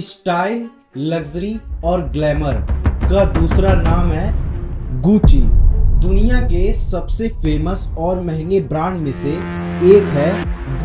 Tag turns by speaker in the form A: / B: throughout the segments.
A: Style, luxury और glamour का दूसरा नाम है गुची। दुनिया के सबसे फेमस और महंगे ब्रांड में से एक है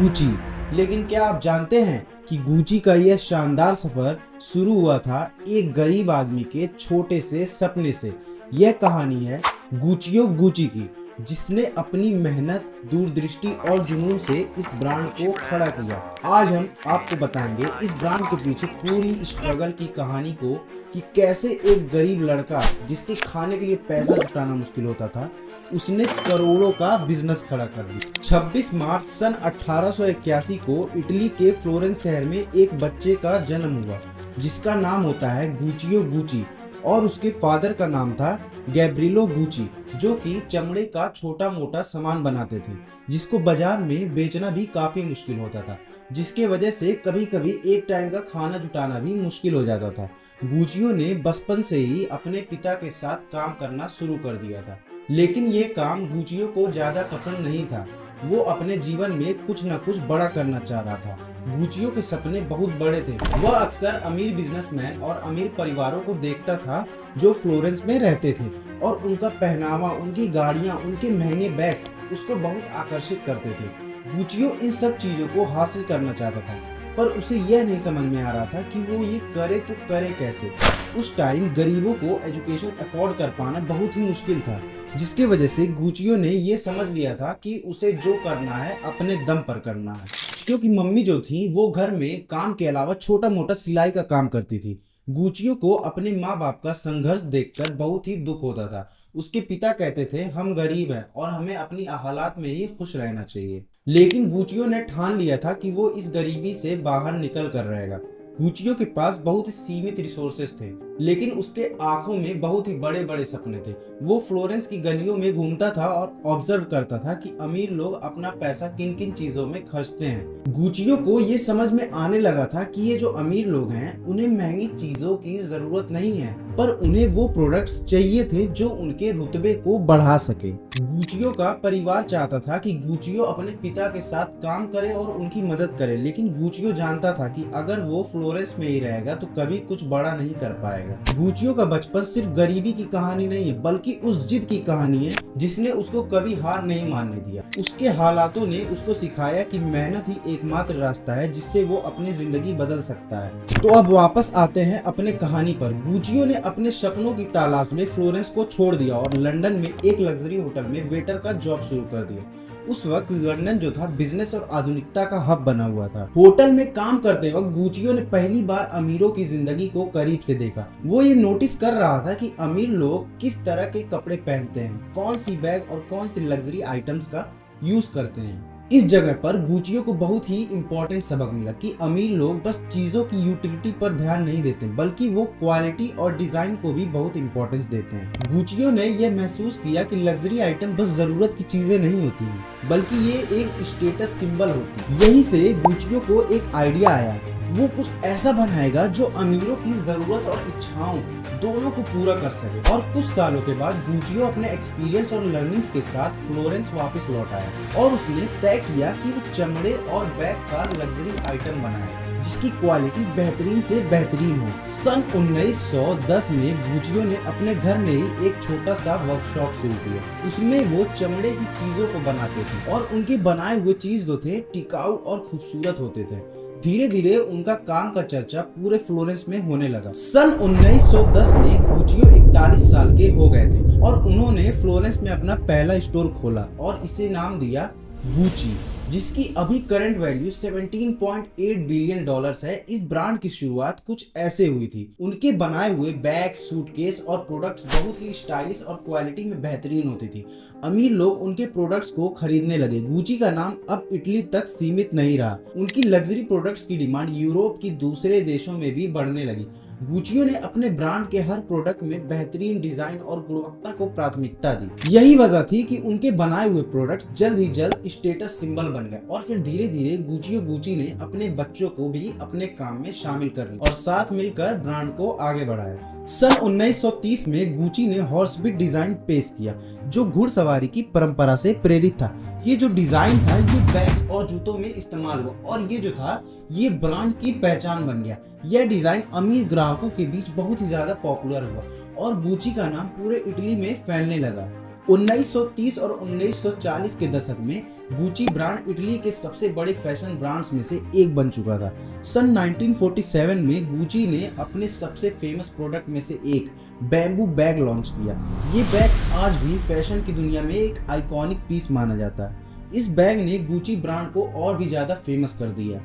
A: गुची। लेकिन क्या आप जानते हैं कि गुची का यह शानदार सफर शुरू हुआ था एक गरीब आदमी के छोटे से सपने से। यह कहानी है गुचियो गुची की, जिसने अपनी मेहनत, दूरदृष्टि और जुनून से इस ब्रांड को खड़ा किया। आज हम आपको बताएंगे इस ब्रांड के पीछे पूरी स्ट्रगल की कहानी को, कि कैसे एक गरीब लड़का जिसके खाने के लिए पैसा जुटाना मुश्किल होता था, उसने करोड़ों का बिजनेस खड़ा कर दिया। 26 मार्च सन 1881 को इटली के फ्लोरेंस शहर में एक बच्चे का जन्म हुआ, जिसका नाम होता है गुचियो गुची, और उसके फादर का नाम था गैब्रिलो गुची, जो कि चमड़े का छोटा मोटा सामान बनाते थे, जिसको बाजार में बेचना भी काफी मुश्किल होता था, जिसके वजह से कभी कभी एक टाइम का खाना जुटाना भी मुश्किल हो जाता था। गुचियो ने बचपन से ही अपने पिता के साथ काम करना शुरू कर दिया था, लेकिन ये काम गुचियो को ज्यादा पसंद नहीं था। वो अपने जीवन में कुछ न कुछ बड़ा करना चाह रहा था। गुचियो के सपने बहुत बड़े थे। वह अक्सर अमीर बिजनेसमैन और अमीर परिवारों को देखता था जो फ्लोरेंस में रहते थे, और उनका पहनावा, उनकी गाड़ियां, उनके महंगे बैग्स उसको बहुत आकर्षित करते थे। गुचियो इन सब चीजों को हासिल करना चाहता था, पर उसे यह नहीं समझ में आ रहा था कि वो ये करे तो करे कैसे। उस टाइम गरीबों को एजुकेशन अफोर्ड कर पाना बहुत ही मुश्किल था, जिसके वजह से गुचियो ने ये समझ लिया था कि उसे जो करना है अपने दम पर करना है। क्योंकि मम्मी जो थी वो घर में काम के अलावा छोटा मोटा सिलाई का काम करती थी। गुचियो को अपने माँ बाप का संघर्ष देखकर बहुत ही दुख होता था। उसके पिता कहते थे, हम गरीब हैं और हमें अपनी हालात में ही खुश रहना चाहिए। लेकिन गुचियो ने ठान लिया था कि वो इस गरीबी से बाहर निकल कर रहेगा। गुचियो के पास बहुत ही सीमित रिसोर्सेज थे, लेकिन उसके आंखों में बहुत ही बड़े बड़े सपने थे। वो फ्लोरेंस की गलियों में घूमता था और ऑब्जर्व करता था कि अमीर लोग अपना पैसा किन किन चीजों में खर्चते हैं। गुचियो को ये समझ में आने लगा था कि ये जो अमीर लोग हैं, उन्हें महंगी चीजों की जरूरत नहीं है, पर उन्हें वो प्रोडक्ट्स चाहिए थे जो उनके रुतबे को बढ़ा सके। गुचियो का परिवार चाहता था कि गुचियो अपने पिता के साथ काम करे और उनकी मदद करे, लेकिन गुचियो जानता था कि अगर वो फ्लोरेंस में ही रहेगा तो कभी कुछ बड़ा नहीं कर पाएगा। गुचियो का बचपन सिर्फ गरीबी की कहानी नहीं है, बल्कि उस जिद की कहानी है जिसने उसको कभी हार नहीं मानने दिया। उसके हालातों ने उसको सिखाया कि मेहनत ही एकमात्र रास्ता है जिससे वो अपनी जिंदगी बदल सकता है। तो अब वापस आते हैं अपने कहानी पर। गुचियो ने अपने सपनों की तलाश में फ्लोरेंस को छोड़ दिया और लंदन में एक लग्जरी होटल में वेटर का जॉब शुरू कर दिया। उस वक्त लंदन जो था बिजनेस और आधुनिकता का हब बना हुआ था। होटल में काम करते वक्त गुचियो ने पहली बार अमीरों की जिंदगी को करीब से देखा। वो ये नोटिस कर रहा था कि अमीर लोग किस तरह के कपड़े पहनते हैं, कौन सी बैग और कौन सी लग्जरी आइटम्स का यूज करते हैं। इस जगह पर गुचियो को बहुत ही इम्पोर्टेंट सबक मिला कि अमीर लोग बस चीजों की यूटिलिटी पर ध्यान नहीं देते, बल्कि वो क्वालिटी और डिजाइन को भी बहुत इम्पोर्टेंस देते हैं। गुचियो ने यह महसूस किया कि लग्जरी आइटम बस जरूरत की चीजें नहीं होती हैं, बल्कि ये एक स्टेटस सिंबल होती है। यहीं से गुचियो को एक आइडिया आया। वो कुछ ऐसा बनाएगा जो अमीरों की जरूरत और इच्छाओं दोनों को पूरा कर सके। और कुछ सालों के बाद गुचियो अपने एक्सपीरियंस और लर्निंग्स के साथ फ्लोरेंस वापस लौट आया, और उसने तय किया कि वो चमड़े और बैग का लग्जरी आइटम बनाए जिसकी क्वालिटी बेहतरीन से बेहतरीन हो। सन 1910 में गुचियो ने अपने घर में ही एक छोटा सा वर्कशॉप शुरू किया। उसमें वो चमड़े की चीजों को बनाते थे, और उनके बनाए हुए चीज जो थे टिकाऊ और खूबसूरत होते थे। धीरे धीरे उनका काम का चर्चा पूरे फ्लोरेंस में होने लगा। सन 1910 में गुचियो 41 साल के हो गए थे, और उन्होंने फ्लोरेंस में अपना पहला स्टोर खोला और इसे नाम दिया गुची, जिसकी अभी करंट वैल्यू 17.8 बिलियन डॉलर्स है। इस ब्रांड की शुरुआत कुछ ऐसे हुई थी। उनके बनाए हुए बैग, सूटकेस और प्रोडक्ट्स बहुत ही स्टाइलिश और क्वालिटी में बेहतरीन होती थी। अमीर लोग उनके प्रोडक्ट्स को खरीदने लगे। गुची का नाम अब इटली तक सीमित नहीं रहा। उनकी लग्जरी प्रोडक्ट्स की डिमांड यूरोप की दूसरे देशों में भी बढ़ने लगी। गुचियो ने अपने ब्रांड के हर प्रोडक्ट में बेहतरीन डिजाइन और गुणवत्ता को प्राथमिकता दी। यही वजह थी कि उनके बनाए हुए प्रोडक्ट्स जल्द ही जल्द स्टेटस सिंबल बन गया और फिर धीरे धीरे गुची ने अपने बच्चों को भी अपने काम में शामिल कर लिया और साथ मिलकर ब्रांड को आगे बढ़ाया। सन 1930 में गुची ने हॉर्सबीट डिजाइन पेश किया जो घुड़सवारी की परंपरा से प्रेरित था। ये जो डिजाइन था ये बैग्स और जूतों में इस्तेमाल हुआ और ये जो था ये ब्रांड की पहचान बन गया। यह डिजाइन अमीर ग्राहकों के बीच बहुत ही ज्यादा पॉपुलर हुआ और गुची का नाम पूरे इटली में फैलने लगा। 1930 और 1940 के दशक में गुची ब्रांड इटली के सबसे बड़े फैशन ब्रांड्स में से एक बन चुका था। सन 1947 में गुची ने अपने सबसे फेमस प्रोडक्ट में से एक बैम्बू बैग लॉन्च किया। ये बैग आज भी फैशन की दुनिया में एक आइकॉनिक पीस माना जाता है। इस बैग ने गुची ब्रांड को और भी ज्यादा फेमस कर दिया।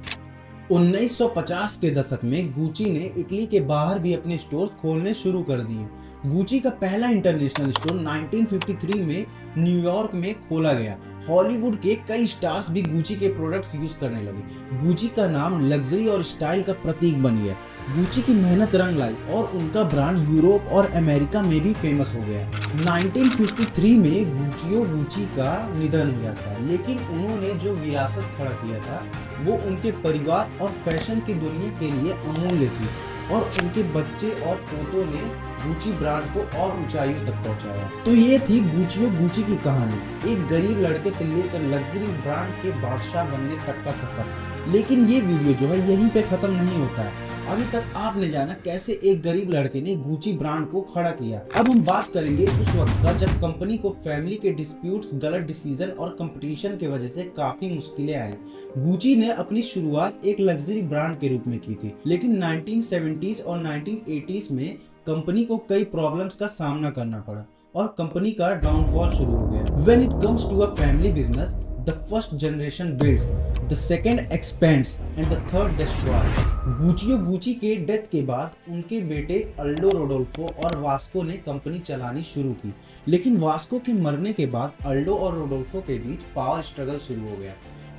A: 1950 के दशक में गुची ने इटली के बाहर भी अपने स्टोर्स खोलने शुरू कर दिए। गुची का पहला इंटरनेशनल स्टोर 1953 में न्यूयॉर्क में खोला गया। हॉलीवुड के कई स्टार्स भी गुची के प्रोडक्ट्स यूज करने लगे। गुची का नाम लग्जरी और स्टाइल का प्रतीक बन गया। गुची की मेहनत रंग लाई और उनका ब्रांड यूरोप और अमेरिका में भी फेमस हो गया। 1953 में गुची का निधन हो जाता है, लेकिन उन्होंने जो विरासत खड़ा किया था वो उनके परिवार और फैशन की दुनिया के लिए अमूल्य थी और उनके बच्चे और पोतों ने गुची ब्रांड को और ऊंचाइयों तक पहुंचाया। तो ये थी गुची की कहानी, एक गरीब लड़के से लेकर लग्जरी ब्रांड के बादशाह बनने तक का सफर। लेकिन ये वीडियो जो है यहीं पे खत्म नहीं होता है। अभी तक आपने जाना कैसे एक गरीब लड़के ने गुची ब्रांड को खड़ा किया। अब हम बात करेंगे उस वक्त का जब कंपनी को फैमिली के डिस्प्यूट्स, गलत डिसीजन और कंपटीशन की वजह से काफी मुश्किलें आई। गुची ने अपनी शुरुआत एक लग्जरी ब्रांड के रूप में की थी, लेकिन 1970s और 1980s में कंपनी को कई प्रॉब्लम्स का सामना करना पड़ा और कंपनी का डाउनफॉल शुरू हो गया। When it comes to a family business, the first generation builds, the second expands and the third destroys. Gucci के डेथ के बाद उनके बेटे अल्डो रोडोल्फो और वास्को ने कंपनी चलानी शुरू की, लेकिन वास्को के मरने के बाद अल्डो और रोडोल्फो के बीच पावर स्ट्रगल शुरू हो गया।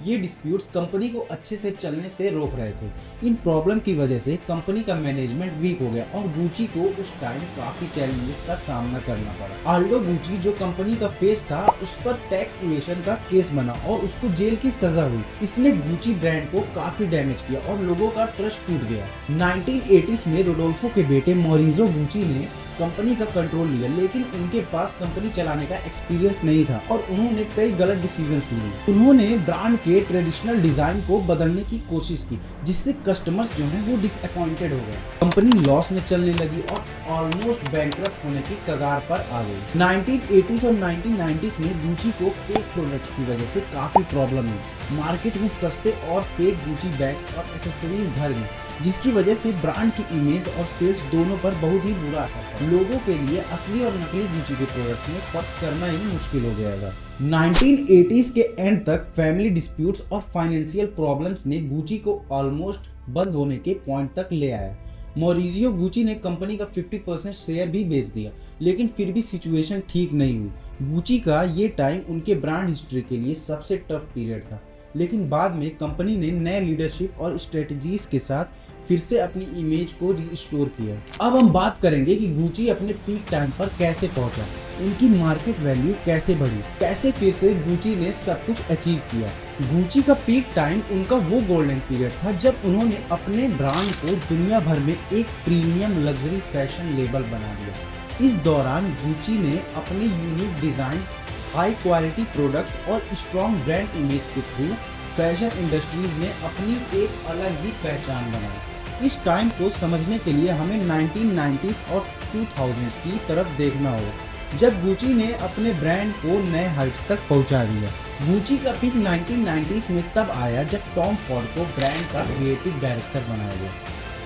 A: ये डिस्प्यूट्स कंपनी को अच्छे से चलने से रोक रहे थे। इन प्रॉब्लम की वजह से कंपनी का मैनेजमेंट वीक हो गया और गुची को उस टाइम काफी चैलेंजेस का सामना करना पड़ा। आल्डो गुची जो कंपनी का फेस था उस पर टैक्स इवेशन का केस बना और उसको जेल की सजा हुई। इसने गुची ब्रांड को काफी डैमेज किया और लोगों का ट्रस्ट टूट गया। 1980s में रोडोल्फो के बेटे मोरिजो गुची ने कंपनी का कंट्रोल लिया, लेकिन उनके पास कंपनी चलाने का एक्सपीरियंस नहीं था और उन्होंने कई गलत डिसीजंस लिए। उन्होंने ब्रांड के ट्रेडिशनल डिजाइन को बदलने की कोशिश की, जिससे कस्टमर्स जो हैं वो डिसअपॉइंटेड हो गए। कंपनी लॉस में चलने लगी और ऑलमोस्ट बैंकरप्ट होने की कगार पर आ गई। 1980s और 1990s में गुची को फेक प्रोडक्ट्स की वजह से काफी प्रॉब्लम हुई। मार्केट में सस्ते और फेक गुची बैग्स और एसेसरीज भर गई, जिसकी वजह से ब्रांड की इमेज और सेल्स दोनों पर बहुत ही बुरा असर पड़ा। लोगों के लिए असली और नकली गुची के प्रोडक्ट्स में फर्क करना ही मुश्किल हो गया था। 1980s के एंड तक फैमिली डिस्प्यूट्स और फाइनेंशियल प्रॉब्लम्स ने गुची को ऑलमोस्ट बंद होने के पॉइंट तक ले आया। मोरिजियो गुची ने कंपनी का 50% शेयर भी बेच दिया, लेकिन फिर भी सिचुएशन ठीक नहीं हुई। गुची का ये टाइम उनके ब्रांड हिस्ट्री के लिए सबसे टफ पीरियड था, लेकिन बाद में कंपनी ने नए लीडरशिप और स्ट्रेटजीज के साथ फिर से अपनी इमेज को रिस्टोर किया। अब हम बात करेंगे कि गुची अपने पीक टाइम पर कैसे पहुंचा, उनकी मार्केट वैल्यू कैसे बढ़ी, कैसे फिर से गुची ने सब कुछ अचीव किया। गुची का पीक टाइम उनका वो गोल्डन पीरियड था जब उन्होंने अपने ब्रांड को दुनिया भर में एक प्रीमियम लग्जरी फैशन लेबल बना दिया। इस दौरान गुची ने अपने unique designs, high quality products और स्ट्रॉन्ग ब्रांड इमेज के थ्रू फैशन इंडस्ट्रीज में अपनी एक अलग ही पहचान बनाई। इस टाइम को समझने के लिए हमें 1990s और 2000s की तरफ देखना होगा, जब गुची ने अपने ब्रांड को नए हाइट्स तक पहुंचा दिया। गुची का पीक 1990s में तब आया जब टॉम फॉर्ड को ब्रांड का क्रिएटिव डायरेक्टर बनाया गया।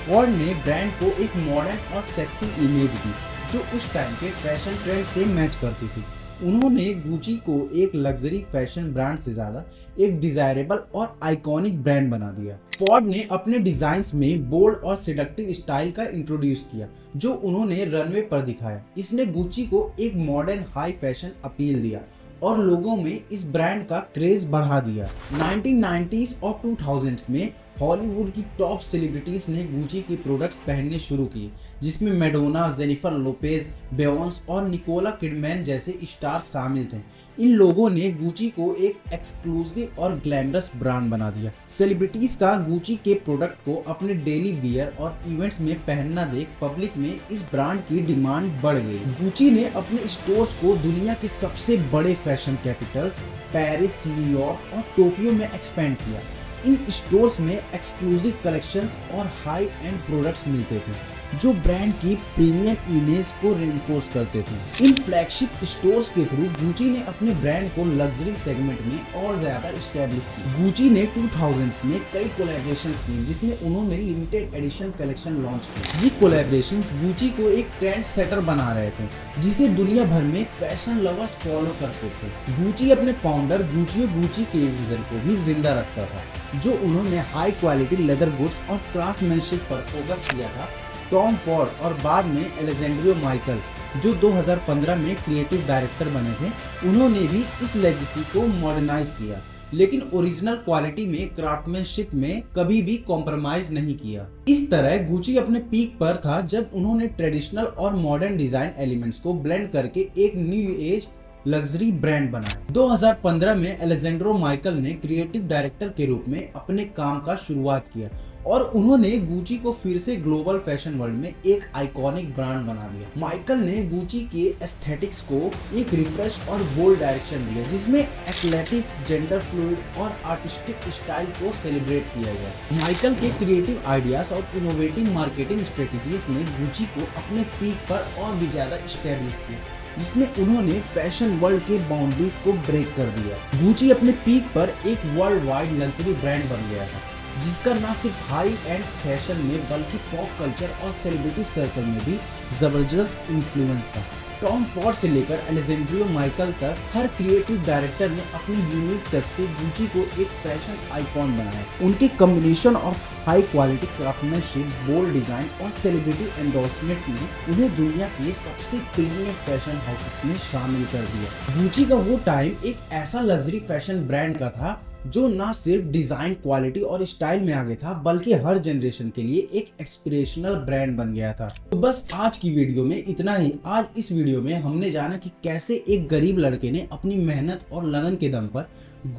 A: फॉर्ड ने ब्रांड को एक मॉडर्न और सेक्सी इमेज दी जो उस टाइम के फैशन ट्रेंड से मैच करती थी। उन्होंने गुची को एक लग्जरी फैशन ब्रांड से ज्यादा एक डिजायरेबल और आइकॉनिक ब्रांड बना दिया। फॉर्ड ने अपने डिजाइन्स में बोल्ड और सेडक्टिव स्टाइल का इंट्रोड्यूस किया जो उन्होंने रनवे पर दिखाया। इसने गुची को एक मॉडर्न हाई फैशन अपील दिया और लोगों में इस ब्रांड का क्रेज बढ़ा दिया। 1990s और 2000s में हॉलीवुड की टॉप सेलिब्रिटीज ने गुची के प्रोडक्ट्स पहनने शुरू किए, जिसमें मैडोना, जेनिफर लोपेज, बेयोंस और निकोला किडमैन जैसे स्टार शामिल थे। इन लोगों ने गुची को एक एक्सक्लूसिव और ग्लैमरस ब्रांड बना दिया। सेलिब्रिटीज का गुची के प्रोडक्ट को अपने डेली वियर और इवेंट्स में पहनना देख पब्लिक में इस ब्रांड की डिमांड बढ़ गई। गुची ने अपने स्टोर्स को दुनिया के सबसे बड़े फैशन कैपिटल्स पेरिस, न्यूयॉर्क और टोक्यो में एक्सपेंड किया। इन स्टोर्स में एक्सक्लूसिव कलेक्शंस और हाई एंड प्रोडक्ट्स मिलते थे जो ब्रांड की प्रीमियम इमेज को रिइंफोर्स करते थे। इन फ्लैगशिप स्टोर्स के थ्रू गुची ने अपने ब्रांड को लग्जरी सेगमेंट में और ज्यादा एस्टेब्लिश किया। गुची ने 2000s में कई कोलैबोरेशंस की, जिसमें उन्होंने लिमिटेड एडिशन कलेक्शन लॉन्च की। ये कोलैबोरेशंस गुची को एक ट्रेंड सेटर बना रहे थे, जिसे दुनिया भर में फैशन लवर्स फॉलो करते थे। गुची अपने फाउंडर गुचियो गुची के विजन को भी जिंदा रखता था, जो उन्होंने हाई क्वालिटी लेदर गुड्स और क्राफ्टमैनशिप पर फोकस किया था। टॉम फॉर्ड और बाद में अलेजेंड्रो माइकल, जो 2015 में क्रिएटिव डायरेक्टर बने थे, उन्होंने भी इस लेगेसी को मॉडर्नाइज किया, लेकिन ओरिजिनल क्वालिटी में, क्राफ्टमैनशिप में कभी भी कॉम्प्रोमाइज नहीं किया। इस तरह गुची अपने पीक पर था जब उन्होंने ट्रेडिशनल और मॉडर्न डिजाइन एलिमेंट्स को ब्लेंड करके एक न्यू एज लग्जरी ब्रांड बनाया। 2015 में अलेजेंड्रो माइकल ने क्रिएटिव डायरेक्टर के रूप में अपने काम का शुरुआत किया और उन्होंने गुची को फिर से ग्लोबल फैशन वर्ल्ड में एक आइकॉनिक ब्रांड बना दिया। माइकल ने गुची के एस्थेटिक्स को एक रिफ्रेश और बोल्ड डायरेक्शन दिया, जिसमें एथलेटिक, जेंडर फ्लूइड और आर्टिस्टिक स्टाइल को सेलिब्रेट किया गया। माइकल के क्रिएटिव आइडियाज और इनोवेटिव मार्केटिंग स्ट्रेटेजीज ने गुची को अपने पीक पर और भी ज्यादा एस्टेब्लिश किया, जिसमें उन्होंने फैशन वर्ल्ड के बाउंड्रीज को ब्रेक कर दिया। गुची अपने पीक पर एक वर्ल्ड वाइड लग्जरी ब्रांड बन गया था, जिसका न सिर्फ हाई एंड फैशन में बल्कि पॉप कल्चर और सेलिब्रिटी सर्कल में भी जबरदस्त इन्फ्लुएंस था। टॉम फॉर्ड से लेकर अलेजेंड्रो माइकल तक हर क्रिएटिव डायरेक्टर ने अपनी यूनिक टच से गुची को एक फैशन आइकॉन बनाया। उनके combination of high quality craftsmanship, bold design और सेलिब्रिटी एंडोर्समेंट ने उन्हें दुनिया के सबसे प्रीमियम फैशन हाउसेस में शामिल कर दिया। गुची का वो टाइम एक ऐसा लग्जरी फैशन ब्रांड का था जो ना सिर्फ डिजाइन, क्वालिटी और स्टाइल में आगे था, बल्कि हर जनरेशन के लिए एक एक्सपिरेशनल ब्रांड बन गया था। तो बस आज की वीडियो में इतना ही। आज इस वीडियो में हमने जाना कि कैसे एक गरीब लड़के ने अपनी मेहनत और लगन के दम पर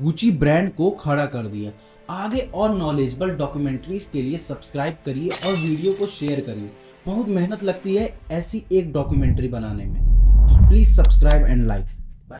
A: गुची ब्रांड को खड़ा कर दिया। आगे और नॉलेजेबल डॉक्यूमेंट्रीज के लिए सब्सक्राइब करिए और वीडियो को शेयर करिए। बहुत मेहनत लगती है ऐसी एक डॉक्यूमेंट्री बनाने में, तो प्लीज सब्सक्राइब एंड लाइक।